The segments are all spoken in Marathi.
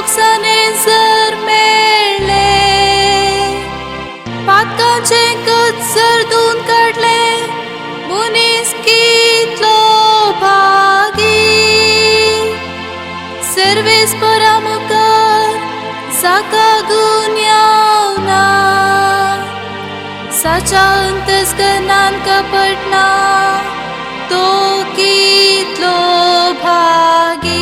मोक्षाने जर मेळले, पातकांचे कच जर धुवून काढले, मुनीस कितलो भागी. सर्वेस्परा मुखार जाका गुन्यांवना, साच्या अंतस्करणान कपटना तो कितलो भागी.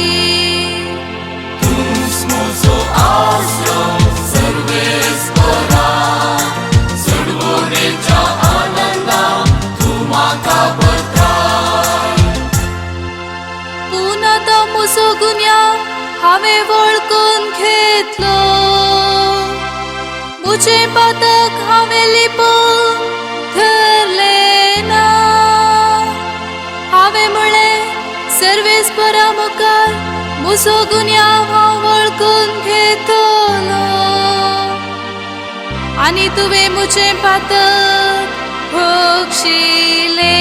पुना तो मुसो गुन्या हांवें वळखून घेतलो, मुझे पातक हांवें लिपोवन धरले ना. हांवें म्हळें सर्वेस्परा मुखार मुसो गुन्या हांव वळखून घेतलो, आनी तुवें मुझे पातक बक्षिले.